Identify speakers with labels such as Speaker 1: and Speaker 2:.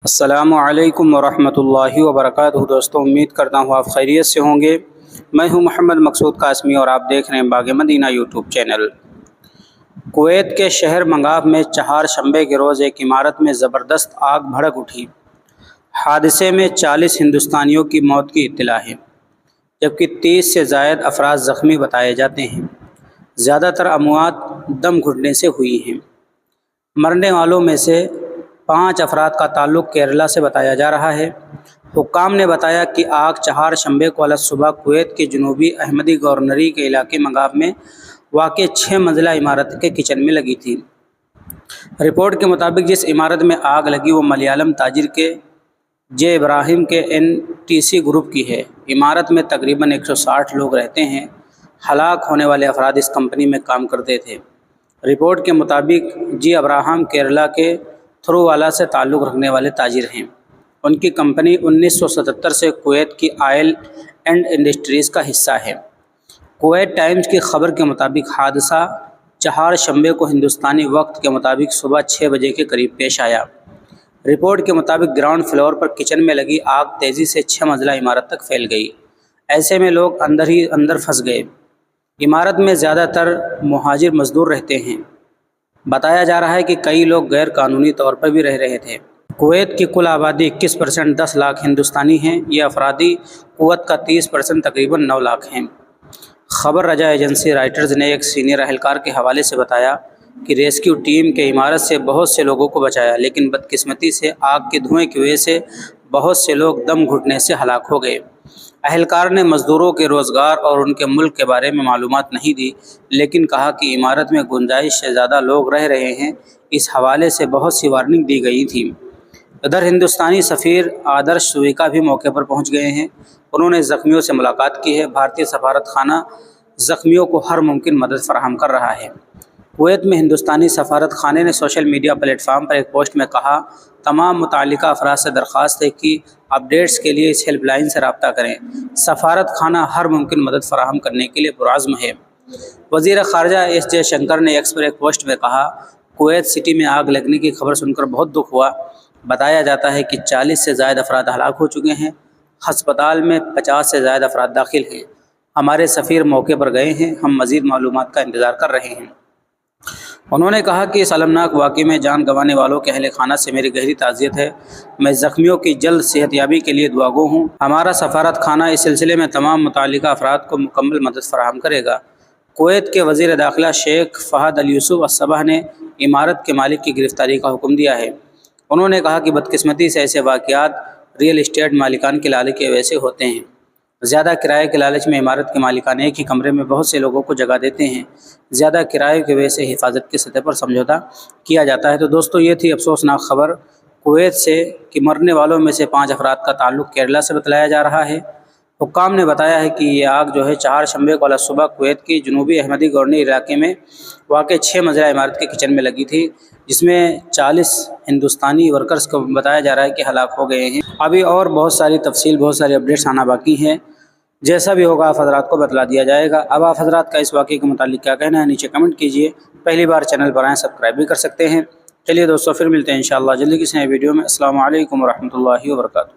Speaker 1: السلام علیکم ورحمۃ اللہ وبرکاتہ۔ دوستوں، امید کرتا ہوں آپ خیریت سے ہوں گے۔ میں ہوں محمد مقصود قاسمی اور آپ دیکھ رہے ہیں باغ مدینہ یوٹیوب چینل۔ کویت کے شہر منگاف میں چہارشنبے کے روز ایک عمارت میں زبردست آگ بھڑک اٹھی۔ حادثے میں 40 ہندوستانیوں کی موت کی اطلاع ہے، جبکہ 30 سے زائد افراد زخمی بتائے جاتے ہیں۔ زیادہ تر اموات دم گھٹنے سے ہوئی ہیں۔ مرنے والوں میں سے 5 افراد کا تعلق کیرلا سے بتایا جا رہا ہے۔ حکام نے بتایا کہ آگ چہارشنبے کو صبح کویت کے جنوبی احمدی گورنری کے علاقے منگاف میں واقع 6 منزلہ عمارت کے کچن میں لگی تھی۔ رپورٹ کے مطابق جس عمارت میں آگ لگی وہ ملیالم تاجر کے جے ابراہیم کے NTC گروپ کی ہے۔ عمارت میں تقریباً 160 لوگ رہتے ہیں۔ ہلاک ہونے والے افراد اس کمپنی میں کام کرتے تھے۔ رپورٹ کے مطابق جے ابراہیم کیرلا کے تھرووالا سے تعلق رکھنے والے تاجر ہیں۔ ان کی کمپنی 1977 سے کویت کی آئل اینڈ انڈسٹریز کا حصہ ہے۔ کویت ٹائمز کی خبر کے مطابق حادثہ چہارشنبے کو ہندوستانی وقت کے مطابق صبح 6 بجے کے قریب پیش آیا۔ رپورٹ کے مطابق گراؤنڈ فلور پر کچن میں لگی آگ تیزی سے 6 منزلہ عمارت تک پھیل گئی۔ ایسے میں لوگ اندر پھنس گئے۔ عمارت میں زیادہ تر مہاجر مزدور رہتے ہیں۔ بتایا جا رہا ہے کہ کئی لوگ غیر قانونی طور پر بھی رہ رہے تھے۔ کویت کی کل آبادی 21% 10 لاکھ ہندوستانی ہیں۔ یہ افرادی قوت کا 30% تقریباً 9 لاکھ ہیں۔ خبر رجا ایجنسی رائٹرز نے ایک سینئر اہلکار کے حوالے سے بتایا کہ ریسکیو ٹیم کے عمارت سے بہت سے لوگوں کو بچایا، لیکن بدقسمتی سے آگ کے دھوئیں کی وجہ سے بہت سے لوگ دم گھٹنے سے ہلاک ہو گئے۔ اہلکار نے مزدوروں کے روزگار اور ان کے ملک کے بارے میں معلومات نہیں دی، لیکن کہا کہ عمارت میں گنجائش سے زیادہ لوگ رہ رہے ہیں۔ اس حوالے سے بہت سی وارننگ دی گئی تھی۔ ادھر ہندوستانی سفیر آدرش سویکا بھی موقع پر پہنچ گئے ہیں۔ انہوں نے زخمیوں سے ملاقات کی ہے۔ بھارتی سفارت خانہ زخمیوں کو ہر ممکن مدد فراہم کر رہا ہے۔ کویت میں ہندوستانی سفارت خانے نے سوشل میڈیا پلیٹ فارم پر ایک پوسٹ میں کہا، تمام متعلقہ افراد سے درخواست ہے کہ اپڈیٹس کے لیے اس ہیلپ لائن سے رابطہ کریں۔ سفارت خانہ ہر ممکن مدد فراہم کرنے کے لیے پرعزم ہے۔ وزیر خارجہ ایس جے شنکر نے ایکس پر ایک پوسٹ میں کہا، کویت سٹی میں آگ لگنے کی خبر سن کر بہت دکھ ہوا۔ بتایا جاتا ہے کہ 40 سے زائد افراد ہلاک ہو چکے ہیں۔ ہسپتال میں 50 سے زائد افراد داخل ہیں۔ ہمارے سفیر موقع پر گئے ہیں۔ ہم مزید معلومات کا انتظار کر رہے ہیں۔ انہوں نے کہا کہ اس المناک واقعے میں جان گنوانے والوں کے اہل خانہ سے میری گہری تعزیت ہے۔ میں زخمیوں کی جلد صحت یابی کے لیے دعا گو ہوں۔ ہمارا سفارت خانہ اس سلسلے میں تمام متعلقہ افراد کو مکمل مدد فراہم کرے گا۔ کویت کے وزیر داخلہ شیخ فہد اليوسف الصباح نے عمارت کے مالک کی گرفتاری کا حکم دیا ہے۔ انہوں نے کہا کہ بدقسمتی سے ایسے واقعات ریئل اسٹیٹ مالکان کے لالچ کی وجہ سے ہوتے ہیں۔ زیادہ کرائے کے لالچ میں عمارت کے مالکان ایک ہی کمرے میں بہت سے لوگوں کو جگہ دیتے ہیں۔ زیادہ کرائے کی وجہ سے حفاظت کی سطح پر سمجھوتا کیا جاتا ہے۔ تو دوستو، یہ تھی افسوسناک خبر کویت سے کہ مرنے والوں میں سے 5 افراد کا تعلق کیرلا سے بتلایا جا رہا ہے۔ حکام نے بتایا ہے کہ یہ آگ چہارشنبے کو صبح کویت کی جنوبی احمدی گورنری علاقے میں واقع 6 منزلہ عمارت کے کچن میں لگی تھی، جس میں 40 ہندوستانی ورکرز کو بتایا جا رہا ہے کہ ہلاک ہو گئے ہیں۔ ابھی اور بہت ساری تفصیل، بہت ساری اپڈیٹس آنا باقی ہیں۔ جیسا بھی ہوگا آپ حضرات کو بتلا دیا جائے گا۔ اب آپ حضرات کا اس واقعے کے متعلق کیا کہنا ہے نیچے کمنٹ کیجئے۔ پہلی بار چینل پر آئیں سبسکرائب بھی کر سکتے ہیں۔ چلیے دوستو، پھر ملتے ہیں انشاءاللہ جلدی کسی نئے ویڈیو میں۔ السلام علیکم ورحمۃ اللہ وبرکاتہ۔